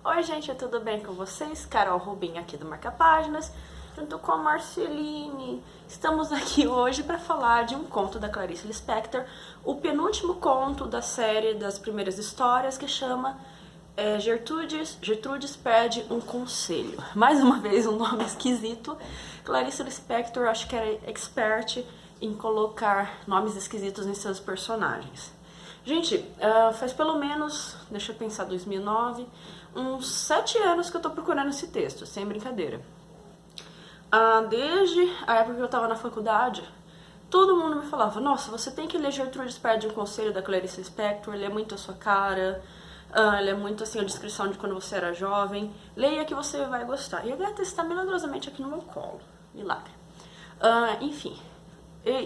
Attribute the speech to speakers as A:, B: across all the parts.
A: Oi gente, tudo bem com vocês? Carol Rubim aqui do Marca Páginas, junto com a Marceline. Estamos aqui hoje para falar de um conto da Clarice Lispector, o penúltimo conto da série das primeiras histórias, que chama Gertrudes Pede um Conselho. Mais uma vez um nome esquisito. Clarice Lispector acho que era expert em colocar nomes esquisitos em seus personagens. Gente, faz pelo menos, deixa eu pensar, 2009, uns 7 anos que eu tô procurando esse texto, sem brincadeira. Desde a época que eu tava na faculdade, todo mundo me falava: nossa, você tem que ler Gertrudes Pede um Conselho da Clarice Lispector, ele é muito a sua cara, ele é muito assim a descrição de quando você era jovem, leia que você vai gostar. E a gata está milagrosamente aqui no meu colo, milagre. Enfim,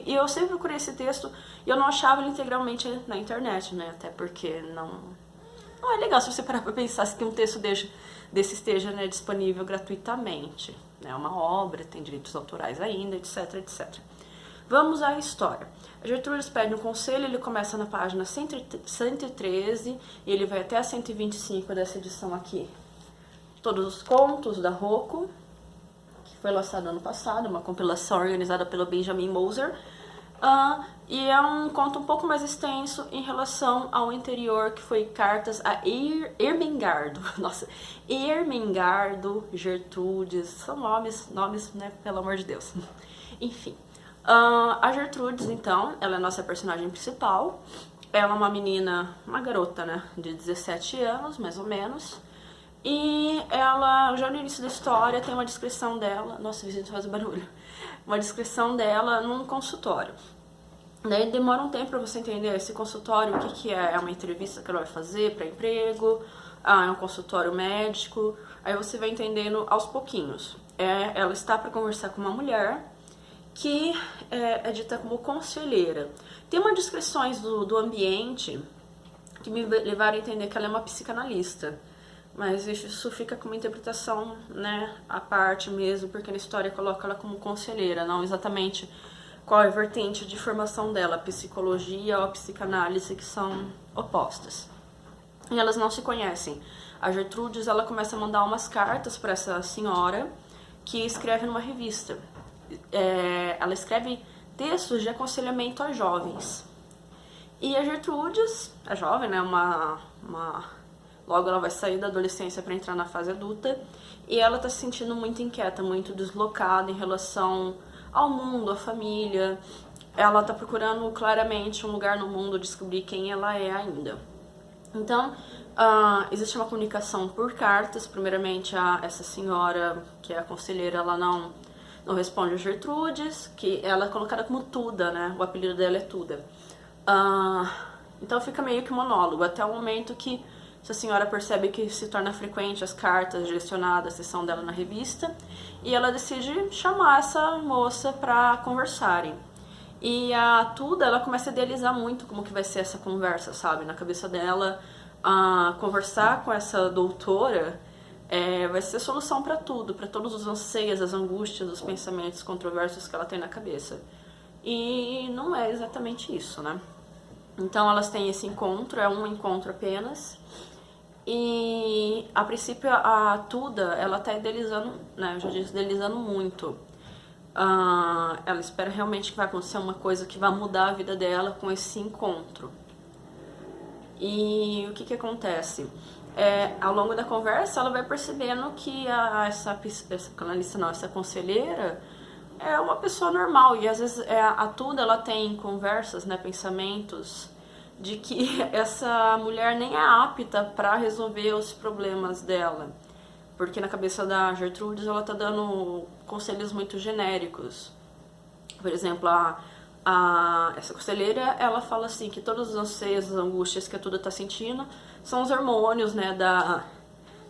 A: eu sempre procurei esse texto e eu não achava ele integralmente na internet, né? Até porque não é legal se você parar pra pensar que um texto desse esteja, né, disponível gratuitamente. É uma obra, tem direitos autorais ainda, etc, etc. Vamos à história. A Gertrudes Pede um Conselho, ele começa na página 113 e ele vai até a 125 dessa edição aqui. Todos os contos da Rocco, que foi lançado ano passado, uma compilação organizada pelo Benjamin Moser. E é um conto um pouco mais extenso em relação ao anterior, que foi Cartas a Ermengardo. Nossa, Ermengardo, Gertrudes, são nomes, né, pelo amor de Deus. Enfim, a Gertrudes, então, ela é a nossa personagem principal. Ela é uma menina, uma garota, né, de 17 anos, mais ou menos. E ela, já no início da história, tem uma descrição dela. Nossa, o vizinho faz barulho. Uma descrição dela num consultório. Daí demora um tempo pra você entender esse consultório, o que é. É uma entrevista que ela vai fazer para emprego, é um consultório médico. Aí você vai entendendo aos pouquinhos. Ela está para conversar com uma mulher que é dita como conselheira. Tem umas descrições do ambiente que me levaram a entender que ela é uma psicanalista. Mas isso fica com uma interpretação, né, à parte mesmo, porque na história coloca ela como conselheira, não exatamente qual é a vertente de formação dela, a psicologia ou a psicanálise, que são opostas. E elas não se conhecem. A Gertrudes, ela começa a mandar umas cartas para essa senhora que escreve numa revista. Ela escreve textos de aconselhamento a jovens. E a Gertrudes, a jovem, né, logo ela vai sair da adolescência para entrar na fase adulta, e ela tá se sentindo muito inquieta, muito deslocada em relação ao mundo, à família. Ela tá procurando claramente um lugar no mundo, descobrir quem ela é ainda. Então, existe uma comunicação por cartas. Primeiramente, essa senhora, que é a conselheira, ela não responde a Gertrudes, que ela é colocada como Tuda, né? O apelido dela é Tuda. Então fica meio que monólogo, até o momento que essa senhora percebe que se torna frequente as cartas direcionadas à sessão dela na revista, e ela decide chamar essa moça para conversarem. E a Tuda, ela começa a idealizar muito como que vai ser essa conversa, sabe? Na cabeça dela, conversar com essa doutora vai ser a solução para tudo, para todos os anseios, as angústias, os pensamentos controversos que ela tem na cabeça. E não é exatamente isso, né? Então elas têm esse encontro, é um encontro apenas. E a princípio a Tuda, ela tá idealizando, né, eu já disse, idealizando muito. Ela espera realmente que vai acontecer uma coisa que vai mudar a vida dela com esse encontro. E o que acontece? Ao longo da conversa ela vai percebendo que essa canalista não, essa conselheira é uma pessoa normal. E às vezes a Tuda, ela tem conversas, né, pensamentos de que essa mulher nem é apta para resolver os problemas dela, porque na cabeça da Gertrudes ela tá dando conselhos muito genéricos. Por exemplo, essa conselheira, ela fala assim que todos os anseios, as angústias que a Tuda tá sentindo são os hormônios, né, da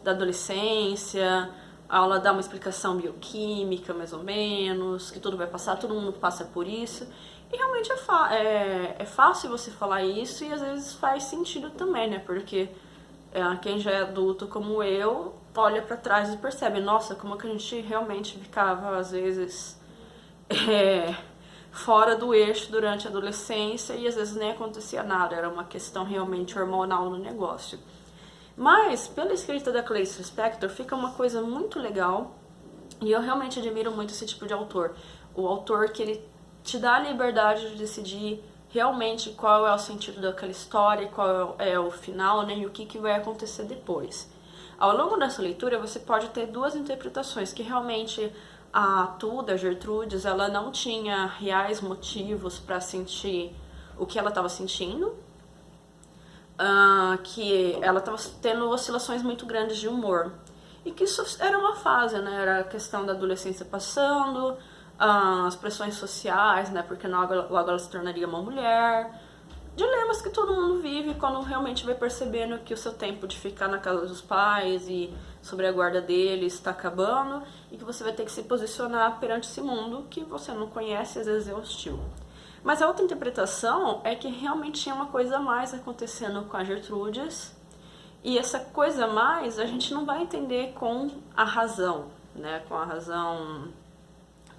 A: adolescência. Ela dá uma explicação bioquímica, mais ou menos, que tudo vai passar, todo mundo passa por isso. E realmente é fácil você falar isso, e às vezes faz sentido também, né? Porque quem já é adulto como eu, olha pra trás e percebe: nossa, como que a gente realmente ficava, às vezes, fora do eixo durante a adolescência, e às vezes nem acontecia nada, era uma questão realmente hormonal no negócio. Mas, pela escrita da Clarice Lispector, fica uma coisa muito legal, e eu realmente admiro muito esse tipo de autor. O autor que ele te dá a liberdade de decidir realmente qual é o sentido daquela história, qual é o final, né, e o que vai acontecer depois. Ao longo dessa leitura, você pode ter duas interpretações, que realmente a Tuda, a Gertrudes, ela não tinha reais motivos para sentir o que ela estava sentindo, que ela estava tendo oscilações muito grandes de humor. E que isso era uma fase, né? Era a questão da adolescência passando, as pressões sociais, né? Porque logo ela se tornaria uma mulher. Dilemas que todo mundo vive quando realmente vai percebendo que o seu tempo de ficar na casa dos pais e sobre a guarda deles está acabando e que você vai ter que se posicionar perante esse mundo que você não conhece e às vezes é hostil. Mas a outra interpretação é que realmente tinha uma coisa a mais acontecendo com a Gertrudes, e essa coisa a mais a gente não vai entender com a razão, né, com a razão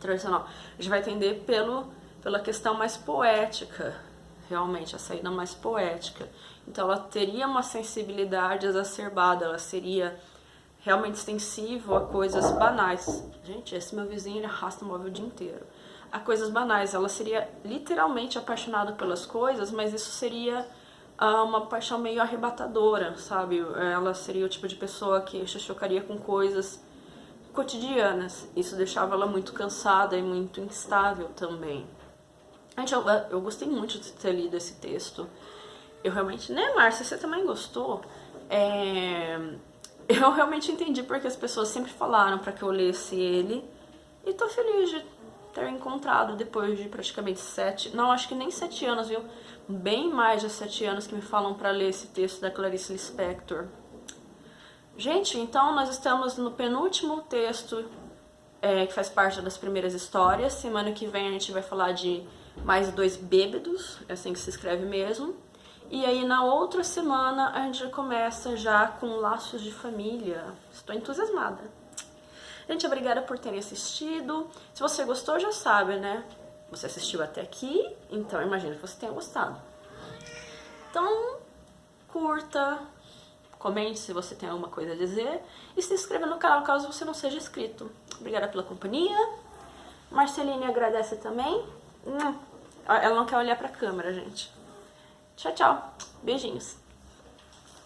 A: tradicional. A gente vai entender pela questão mais poética, realmente, a saída mais poética. Então ela teria uma sensibilidade exacerbada, ela seria realmente sensível a coisas banais. Gente, esse meu vizinho, ele arrasta o móvel o dia inteiro. A coisas banais, ela seria literalmente apaixonada pelas coisas, mas isso seria uma paixão meio arrebatadora, sabe? Ela seria o tipo de pessoa que se chocaria com coisas cotidianas. Isso deixava ela muito cansada e muito instável também. Gente, eu gostei muito de ter lido esse texto. Eu realmente, né, Márcia, você também gostou? Eu realmente entendi porque as pessoas sempre falaram para que eu lesse ele. E tô feliz de ter encontrado depois de praticamente 7, não, acho que nem 7 anos, viu? Bem mais de 7 anos que me falam para ler esse texto da Clarice Lispector. Gente, então nós estamos no penúltimo texto que faz parte das primeiras histórias. Semana que vem a gente vai falar de Mais 2 Bêbados, é assim que se escreve mesmo. E aí na outra semana a gente começa já com Laços de Família. Estou entusiasmada. Gente, obrigada por terem assistido. Se você gostou, já sabe, né? Você assistiu até aqui, então imagino que você tenha gostado. Então, curta, comente se você tem alguma coisa a dizer e se inscreva no canal caso você não seja inscrito. Obrigada pela companhia. Marceline agradece também. Ela não quer olhar pra câmera, gente. Tchau, tchau. Beijinhos.